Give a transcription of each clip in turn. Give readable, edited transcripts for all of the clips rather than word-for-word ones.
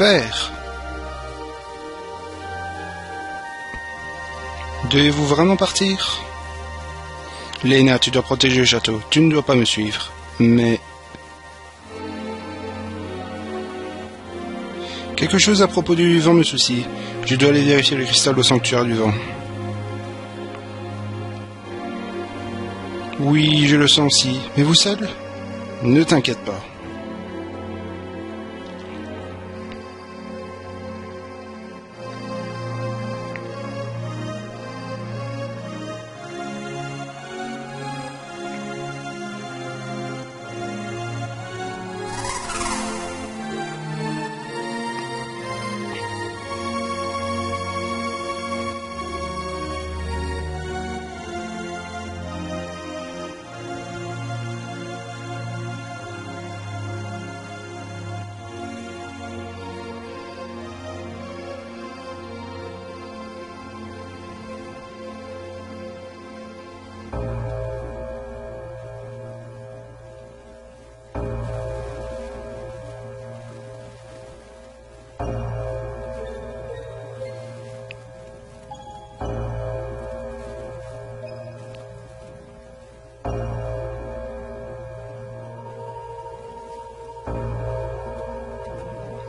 Père! Devez-vous vraiment partir? Léna, tu dois protéger le château. Tu ne dois pas me suivre. Mais... quelque chose à propos du vent me soucie. Je dois aller vérifier le cristal au sanctuaire du vent. Oui, je le sens aussi. Mais vous seul? Ne t'inquiète pas.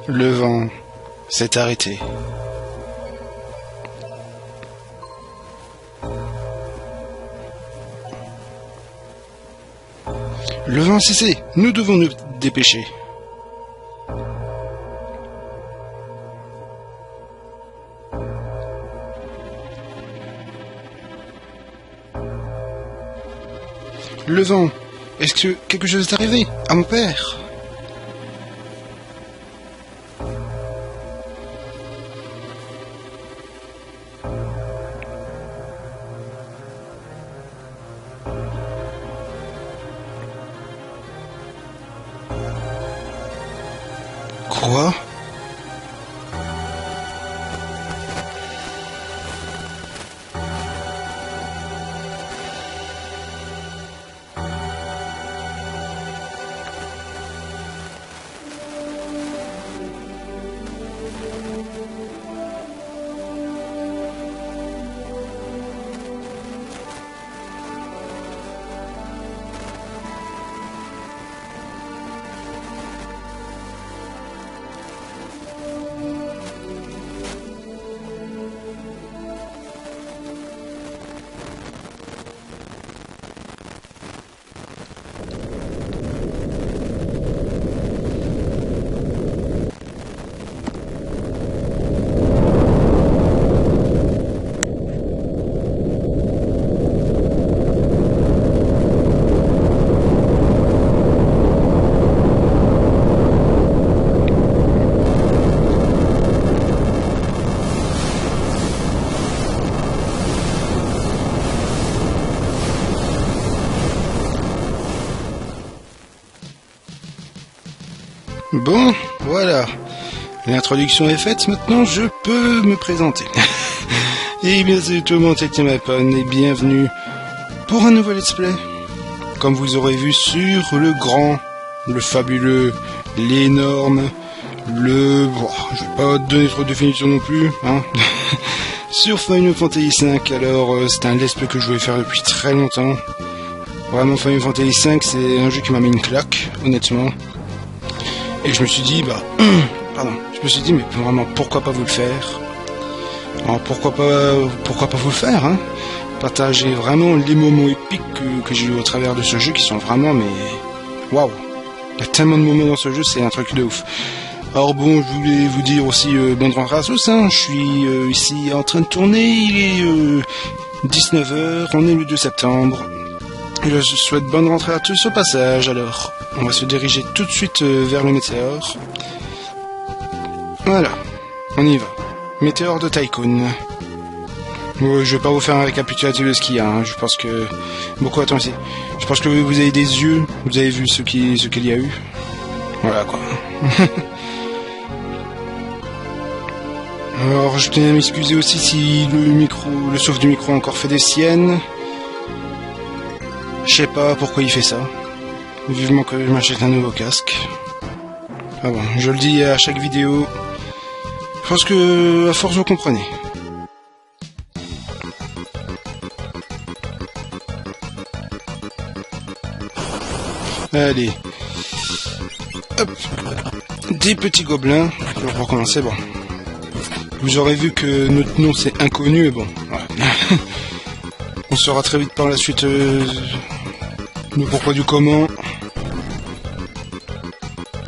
Le vent s'est arrêté. Le vent a cessé. Nous devons nous dépêcher. Le vent. Est-ce que quelque chose est arrivé à mon père? Quoi? Bon, voilà. L'introduction est faite, maintenant je peux me présenter. Et bien c'est tout le monde, c'est Timapon et bienvenue pour un nouveau let's play. Comme vous aurez vu sur le grand, le fabuleux, l'énorme, le... Bon, je vais pas donner trop de définition non plus, hein. Sur Final Fantasy V, alors c'est un let's play que je voulais faire depuis très longtemps. Vraiment Final Fantasy V c'est un jeu qui m'a mis une claque, honnêtement. Et je me suis dit, mais vraiment pourquoi pas vous le faire. Alors pourquoi pas vous le faire, hein. Partager vraiment les moments épiques que j'ai eu au travers de ce jeu qui sont vraiment, mais waouh, il y a tellement de moments dans ce jeu, c'est un truc de ouf. Alors bon, je voulais vous dire aussi bonne rentrée à tous, hein. Je suis ici en train de tourner, il est 19h, on est le 2 septembre. Je souhaite bonne rentrée à tous au passage. Alors, on va se diriger tout de suite vers le météore. Voilà, on y va. Météore de Tycoon. Je vais pas vous faire un récapitulatif de ce qu'il y a, hein. Je pense que... Attendez. Je pense que vous avez des yeux, vous avez vu ce qu'il y a eu. Voilà, quoi. Alors, je tenais à m'excuser aussi si le souffle du micro a encore fait des siennes. Je sais pas pourquoi il fait ça. Vivement que je m'achète un nouveau casque. Ah bon, je le dis à chaque vidéo. Je pense que, à force, vous comprenez. Allez. Hop. Des petits gobelins. Alors, pour commencer, bon. Vous aurez vu que notre nom c'est inconnu, et bon, voilà. On saura très vite par la suite le pourquoi du comment.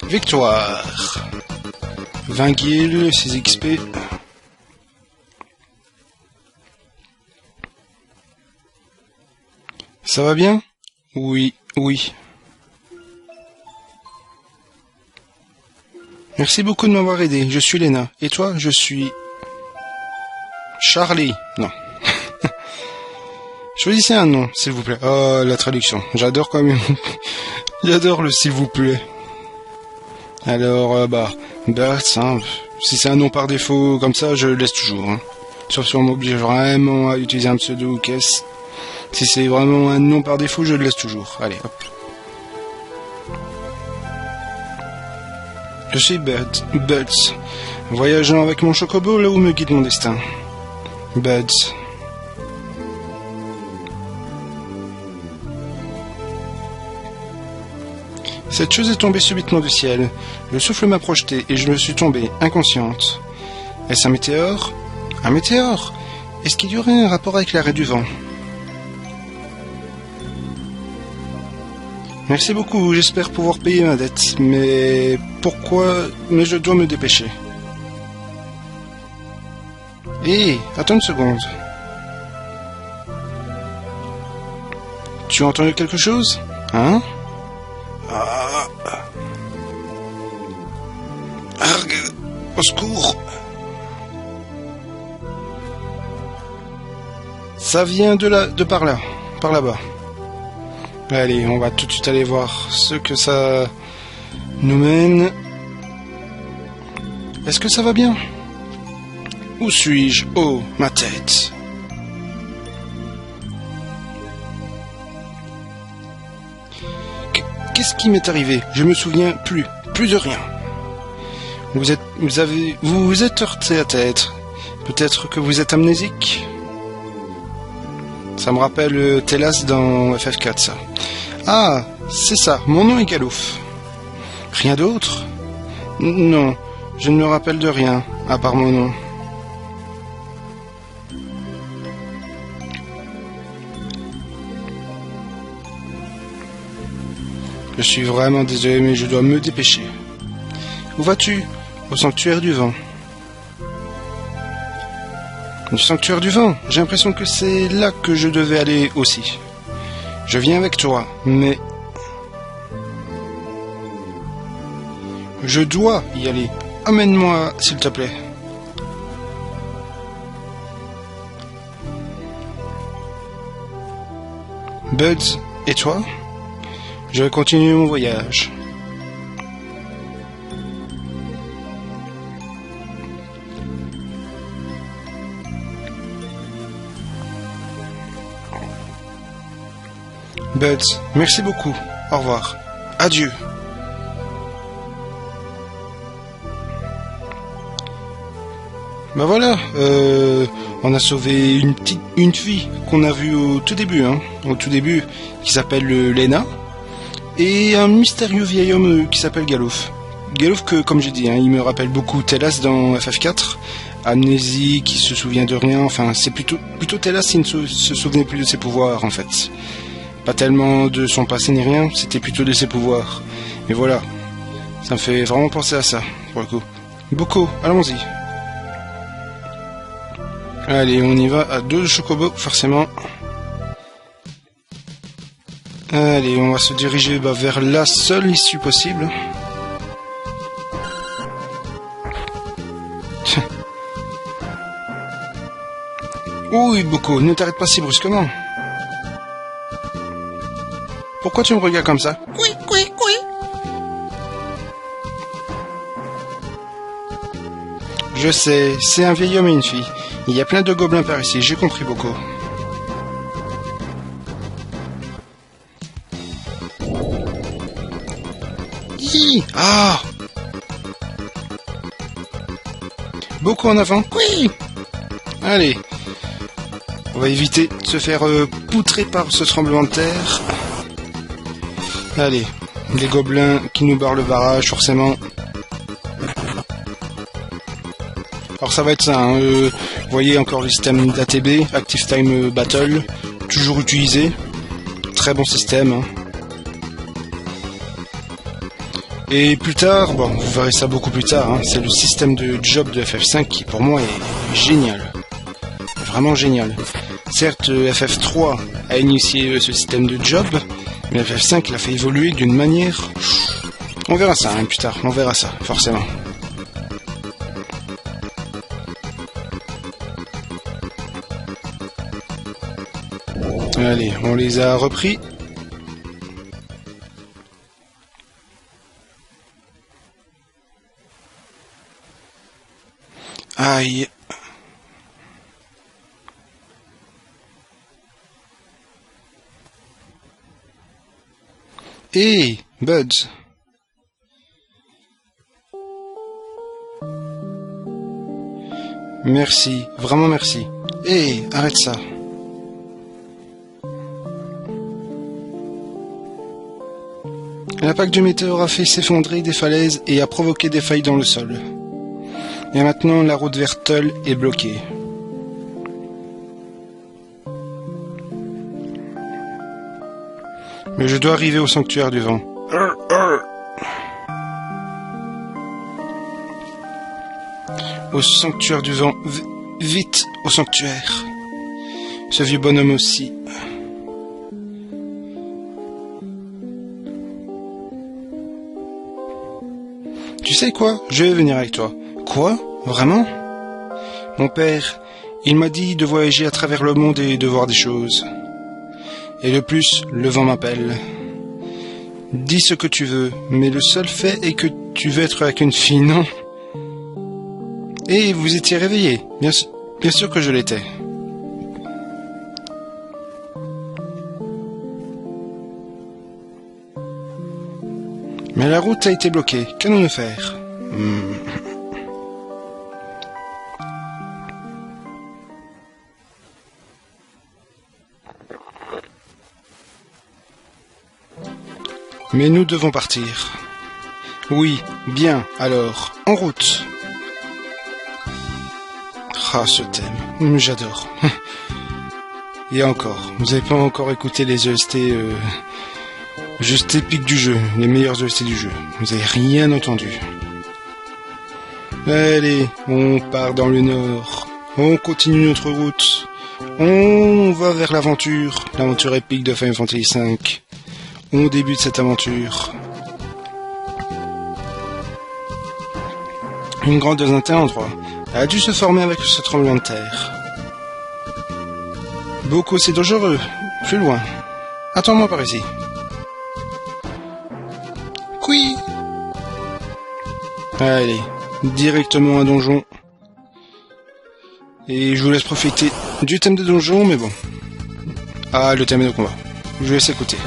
Victoire. 20 guilds, 6 XP. Ça va bien? Oui. Merci beaucoup de m'avoir aidé. Je suis Lena. Et toi, je suis... Charlie. Non. Choisissez un nom, s'il vous plaît. Oh, la traduction. J'adore quand même. J'adore le s'il vous plaît. Alors, Bert, hein, si c'est un nom par défaut comme ça, je le laisse toujours. Hein. Sauf si on m'oblige vraiment à utiliser un pseudo ou qu'est-ce. Si c'est vraiment un nom par défaut, je le laisse toujours. Allez, hop. Je suis Buds, voyageant avec mon chocobo là où me guide mon destin. Buds. Cette chose est tombée subitement du ciel. Le souffle m'a projeté et je me suis tombée, inconsciente. Est-ce un météore? Un météore? Est-ce qu'il y aurait un rapport avec l'arrêt du vent? Merci beaucoup, j'espère pouvoir payer ma dette, mais pourquoi... Mais je dois me dépêcher. Hé, attends une seconde. Tu as entendu quelque chose? Hein? Ah... Argue! Au secours! Ça vient de par là, par là-bas. Allez, on va tout de suite aller voir ce que ça nous mène. Est-ce que ça va bien? Où suis-je? Oh, ma tête. Qu'est-ce qui m'est arrivé? Je me souviens plus de rien. Vous vous êtes heurté la tête. Peut-être que vous êtes amnésique? Ça me rappelle Telas dans FF4, ça. Ah, c'est ça, mon nom est Galouf. Rien d'autre? Non, je ne me rappelle de rien, à part mon nom. Je suis vraiment désolé, mais je dois me dépêcher. Où vas-tu? Au sanctuaire du vent. Du sanctuaire du vent? J'ai l'impression que c'est là que je devais aller aussi. Je viens avec toi, mais... Je dois y aller. Amène-moi, s'il te plaît. Buds, et toi? Je vais continuer mon voyage. Buds, merci beaucoup. Au revoir. Adieu. Bah voilà, on a sauvé une fille qu'on a vue au tout début, qui s'appelle Lena, et un mystérieux vieil homme qui s'appelle Galouf. Galouf que, comme j'ai dit, il me rappelle beaucoup Telas dans FF4, amnésie, qui se souvient de rien, enfin c'est plutôt Telas qui ne se souvenait plus de ses pouvoirs en fait. Pas tellement de son passé ni rien, c'était plutôt de ses pouvoirs. Mais voilà, ça me fait vraiment penser à ça, pour le coup. Boko, allons-y. Allez, on y va à 2 chocobos, forcément. Allez, on va se diriger vers la seule issue possible. Oui, Boko, ne t'arrête pas si brusquement. Pourquoi tu me regardes comme ça? Oui, oui, oui. Je sais, c'est un vieil homme et une fille. Il y a plein de gobelins par ici, j'ai compris Boko. Hi, ah! Boko en avant? Oui. Allez. On va éviter de se faire poutrer par ce tremblement de terre. Allez, les gobelins qui nous barrent le barrage, forcément. Alors ça va être ça, vous voyez encore le système d'ATB, Active Time Battle, toujours utilisé. Très bon système. Et plus tard, bon, vous verrez ça beaucoup plus tard, c'est le système de job de FF5 qui pour moi est génial. Vraiment génial. Certes, FF3 a initié ce système de job, mais FF5 l'a fait évoluer d'une manière... On verra ça plus tard, on verra ça, forcément. Allez, on les a repris. Aïe. Hé, Buds. Merci, vraiment merci. Hé, arrête ça. L'impact du météore a fait s'effondrer des falaises et a provoqué des failles dans le sol. Et maintenant, la route vers Tull est bloquée. Mais je dois arriver au sanctuaire du vent. Au sanctuaire du vent. Vite, au sanctuaire. Ce vieux bonhomme aussi. Tu sais quoi? Je vais venir avec toi. Quoi? Vraiment? Mon père, il m'a dit de voyager à travers le monde et de voir des choses. Et de plus, le vent m'appelle. Dis ce que tu veux, mais le seul fait est que tu veux être avec une fille, non? Et vous étiez réveillé. Bien sûr que je l'étais. Mais la route a été bloquée. Qu'allons-nous faire? Mais nous devons partir. Oui, bien, alors, en route. Ah, ce thème, j'adore. Et encore, vous n'avez pas encore écouté les OST juste épiques du jeu, les meilleurs OST du jeu. Vous n'avez rien entendu. Allez, on part dans le nord. On continue notre route. On va vers l'aventure épique de Final Fantasy V. On débute cette aventure. Une grotte dans un tel endroit a dû se former avec ce tremblement de terre. Beaucoup, c'est dangereux. Plus loin. Attends-moi par ici. Oui. Allez, directement à donjon. Et je vous laisse profiter du thème de donjon, mais bon. Ah, le thème de combat. Je laisse écouter.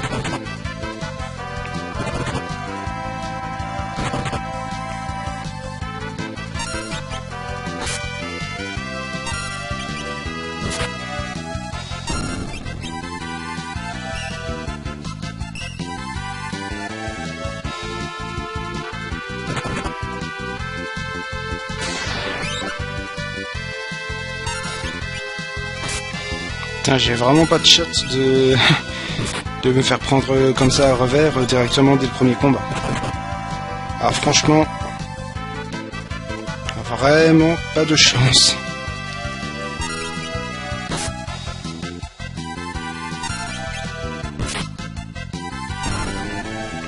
Putain, j'ai vraiment pas de shot de me faire prendre comme ça à revers directement dès le premier combat. Ah, franchement, vraiment pas de chance.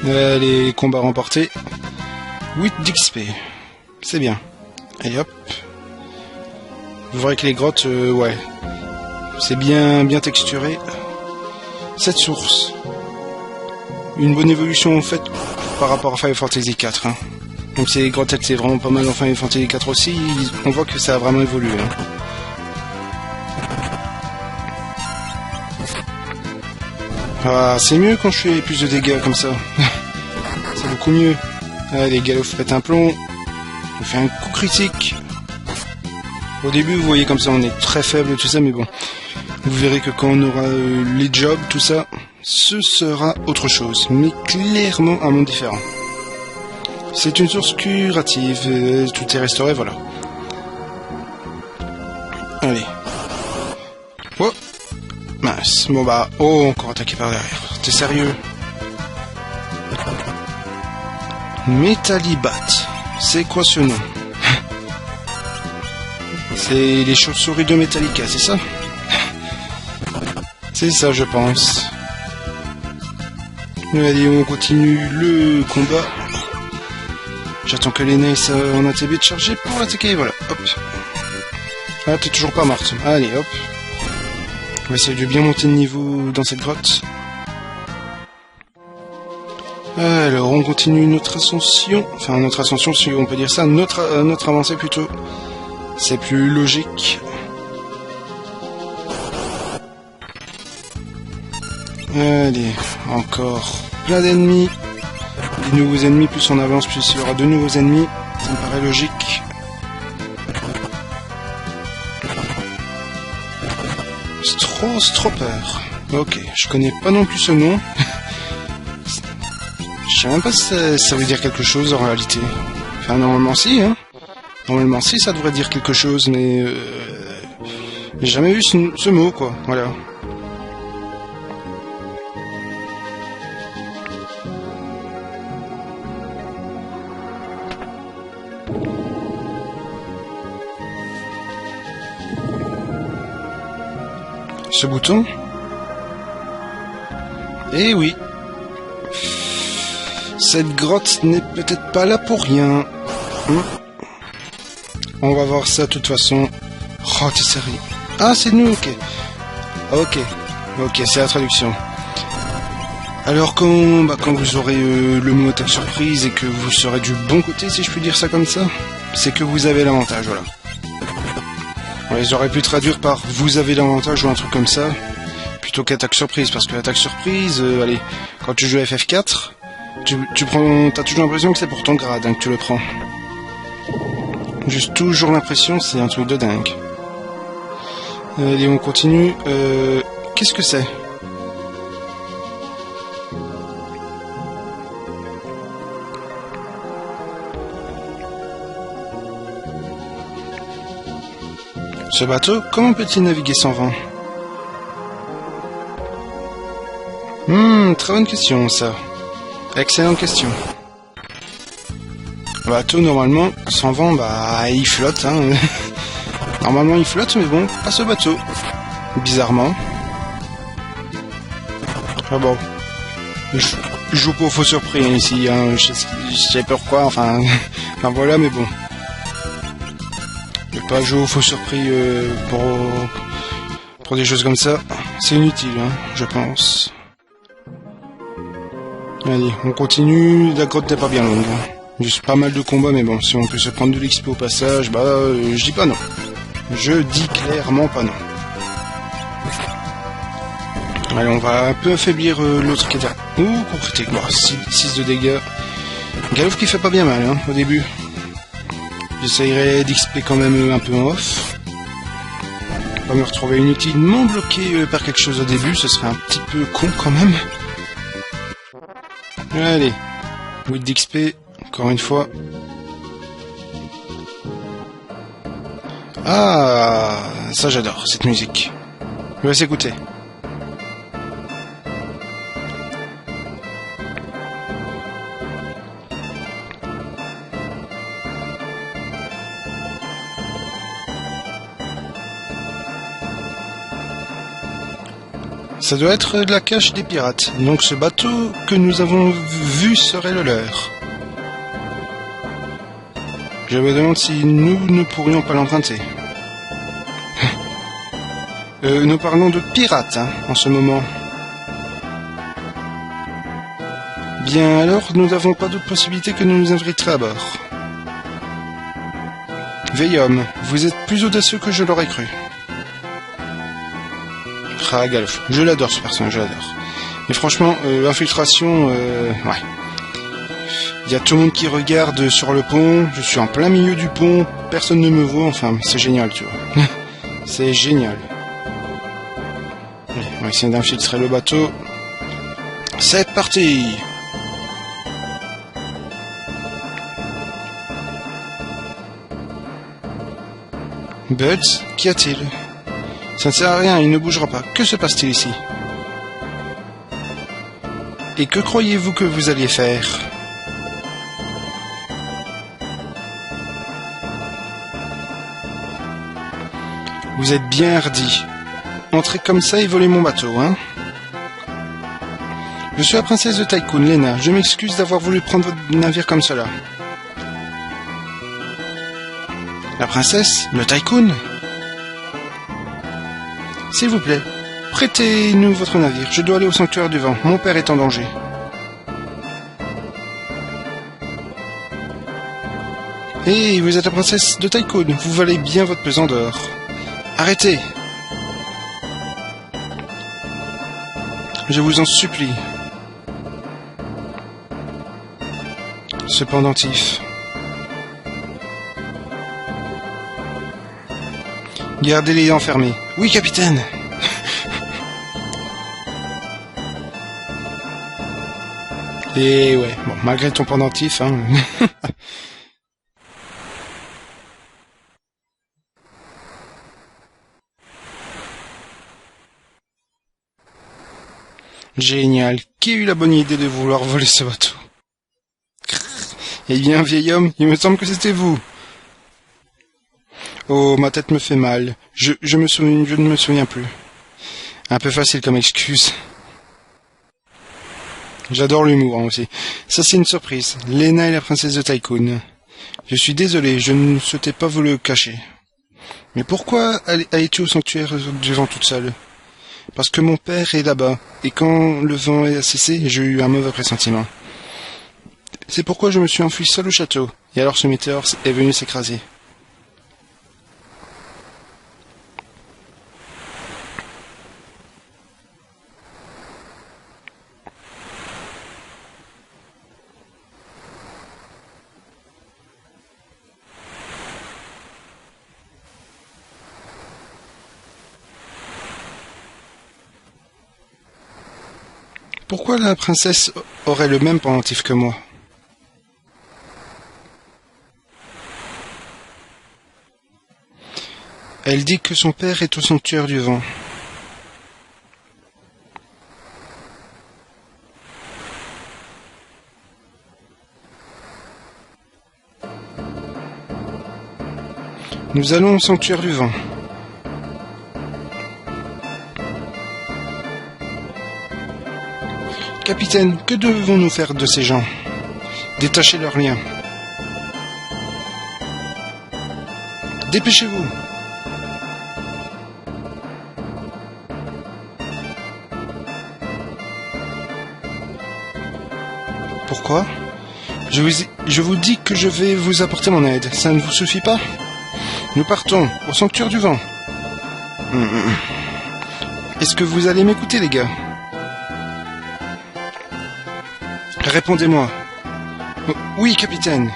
Les combats remportés. 8 d'XP. C'est bien. Allez hop. Vous verrez que les grottes, ouais. C'est bien texturé. Cette source. Une bonne évolution en fait par rapport à Final Fantasy 4. Hein. Même si les grottes c'est vraiment pas mal en Final Fantasy 4 aussi, on voit que ça a vraiment évolué. Hein. Ah, c'est mieux quand je fais plus de dégâts comme ça. C'est beaucoup mieux. Ah, les galops pètent un plomb. Je fais un coup critique. Au début, vous voyez comme ça, on est très faible tout ça, mais bon. Vous verrez que quand on aura les jobs, tout ça, ce sera autre chose. Mais clairement un monde différent. C'est une source curative. Tout est restauré, voilà. Allez. Oh. Mince. Bon bah, oh, encore attaqué par derrière. T'es sérieux? Metallibat. C'est quoi ce nom? C'est les chauves-souris de Metallica, c'est ça? C'est ça, je pense. Allez, on continue le combat. J'attends que les Nails en ATB de charger pour l'attaquer, voilà, hop. Ah, t'es toujours pas morte. Allez, hop. On va essayer de bien monter de niveau dans cette grotte. Alors, on continue notre ascension. Enfin, notre ascension, si on peut dire ça. Notre avancée, plutôt. C'est plus logique. Allez, encore plein d'ennemis. Des nouveaux ennemis, plus on avance, plus il y aura de nouveaux ennemis. Ça me paraît logique. Stropper. Ok, je connais pas non plus ce nom. Je sais même pas si ça veut dire quelque chose en réalité. Enfin, normalement si, hein. Normalement si, ça devrait dire quelque chose, mais... j'ai jamais vu ce mot, quoi. Voilà. Ce bouton? Eh oui. Cette grotte n'est peut-être pas là pour rien. On va voir ça de toute façon. Oh, t'es sérieux? Ah, c'est nous, ok. Ok, c'est la traduction. Alors quand vous aurez le mot attaque surprise et que vous serez du bon côté, si je puis dire ça comme ça, c'est que vous avez l'avantage, voilà. Ouais, ils auraient pu traduire par « vous avez l'avantage » ou un truc comme ça, plutôt qu'attaque surprise, parce que l'attaque surprise, allez, quand tu joues à FF4, t'as toujours l'impression que c'est pour ton grade hein, que tu le prends. Juste toujours l'impression, c'est un truc de dingue. Allez, on continue. Qu'est-ce que c'est? Ce bateau, comment peut-il naviguer sans vent? Très bonne question, ça. Excellente question. Le bateau, normalement, sans vent, bah, il flotte, hein. Normalement, il flotte, mais bon, pas ce bateau. Bizarrement. Ah bon. Je joue pas au faux surpris, hein, ici, hein. Je sais pas pourquoi, enfin... enfin, voilà, mais bon. Je vais pas jouer au faux surpris pour des choses comme ça. C'est inutile, hein, je pense. Allez, on continue. La grotte n'est pas bien longue. Hein. Juste pas mal de combats, mais bon, si on peut se prendre de l'XP au passage, bah, je dis pas non. Je dis clairement pas non. Allez, on va un peu affaiblir l'autre qui est derrière. Ouh, coup critique. Bon, 6 de dégâts. Galouf qui fait pas bien mal, hein, au début. J'essayerai d'XP quand même un peu en off. Pas me retrouver inutilement bloqué par quelque chose au début, ce serait un petit peu con quand même. Allez, 8 d'XP, encore une fois. Ah, ça j'adore, cette musique. Je vais s'écouter. Ça doit être de la cache des pirates, donc ce bateau que nous avons vu serait le leur. Je me demande si nous ne pourrions pas l'emprunter. Nous parlons de pirates, hein, en ce moment. Bien alors, nous n'avons pas d'autre possibilité que de nous inviter à bord. Vieil homme, vous êtes plus audacieux que je l'aurais cru. Ah, Galouf. Je l'adore ce personnage, je l'adore. Mais franchement, l'infiltration, ouais. Il y a tout le monde qui regarde sur le pont, je suis en plein milieu du pont, personne ne me voit, enfin, c'est génial, tu vois. C'est génial. Allez, on va essayer d'infiltrer le bateau. C'est parti! Buds, qu'y a-t-il? Ça ne sert à rien, il ne bougera pas. Que se passe-t-il ici? Et que croyez-vous que vous alliez faire? Vous êtes bien hardi. Entrez comme ça et volez mon bateau, hein? Je suis la princesse de Tycoon, Lena. Je m'excuse d'avoir voulu prendre votre navire comme cela. La princesse? Le Tycoon? S'il vous plaît, prêtez-nous votre navire. Je dois aller au sanctuaire du vent. Mon père est en danger. Hé, vous êtes la princesse de Tycoon. Vous valez bien votre pesant d'or. Arrêtez! Je vous en supplie. Ce pendentif. Gardez-les enfermés. Oui, capitaine. Et ouais, bon, malgré ton pendentif, hein. Génial. Qui a eu la bonne idée de vouloir voler ce bateau? Eh bien, vieil homme, il me semble que c'était vous. Oh, ma tête me fait mal. Je ne me souviens plus. Un peu facile comme excuse. J'adore l'humour, hein, aussi. Ça, c'est une surprise. Lena est la princesse de Tycoon. Je suis désolé, je ne souhaitais pas vous le cacher. Mais pourquoi allais-tu au sanctuaire du vent toute seule? Parce que mon père est là-bas, et quand le vent a cessé, j'ai eu un mauvais pressentiment. C'est pourquoi je me suis enfui seul au château, et alors ce météore est venu s'écraser. Pourquoi la princesse aurait le même pendentif que moi? Elle dit que son père est au sanctuaire du vent. Nous allons au sanctuaire du vent. Capitaine, que devons-nous faire de ces gens? Détachez leurs liens. Dépêchez-vous. Pourquoi? Je vous dis que je vais vous apporter mon aide. Ça ne vous suffit pas? Nous partons au sanctuaire du vent. Est-ce que vous allez m'écouter, les gars? Répondez-moi. Oh, oui, capitaine.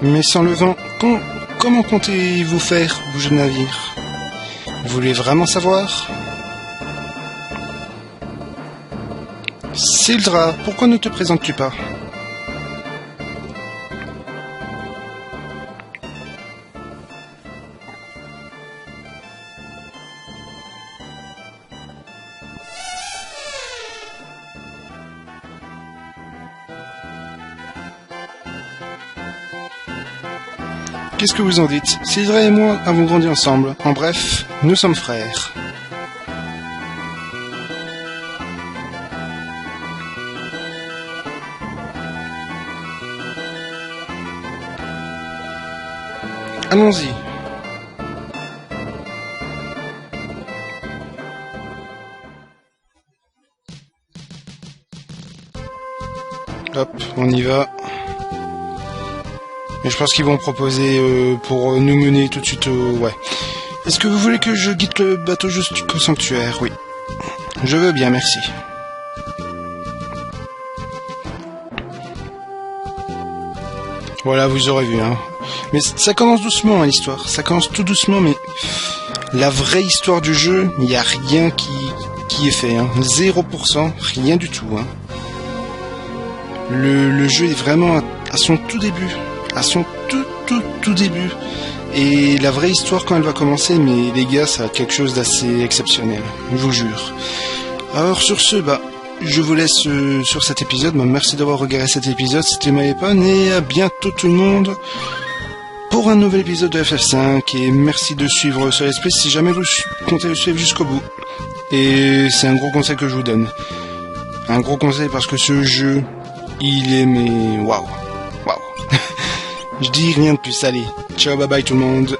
Mais sans le vent, comment comptez-vous faire bouger le navire? Vous voulez vraiment savoir? Sildra, pourquoi ne te présentes-tu pas? Qu'est-ce que vous en dites? Sildra et moi avons grandi ensemble. En bref, nous sommes frères. Allons-y. Hop, on y va. Mais je pense qu'ils vont proposer pour nous mener tout de suite au... Ouais. Est-ce que vous voulez que je guide le bateau jusqu'au sanctuaire? Oui. Je veux bien, merci. Voilà, vous aurez vu, hein. Mais ça commence doucement, hein, l'histoire. Ça commence tout doucement, mais... La vraie histoire du jeu, il n'y a rien qui est fait, hein. 0%, rien du tout, hein. Le jeu est vraiment à son tout début. À son tout début. Et la vraie histoire, quand elle va commencer, mais les gars, ça va être quelque chose d'assez exceptionnel, je vous jure. Alors sur ce, je vous laisse sur cet épisode. Merci d'avoir regardé cet épisode, c'était Maëpon, et à bientôt tout le monde pour un nouvel épisode de FF5, et merci de suivre ce let's play si jamais vous comptez le suivre jusqu'au bout. Et c'est un gros conseil que je vous donne. Un gros conseil parce que ce jeu, il est mais waouh. Je dis rien de plus, allez. Ciao, bye bye tout le monde.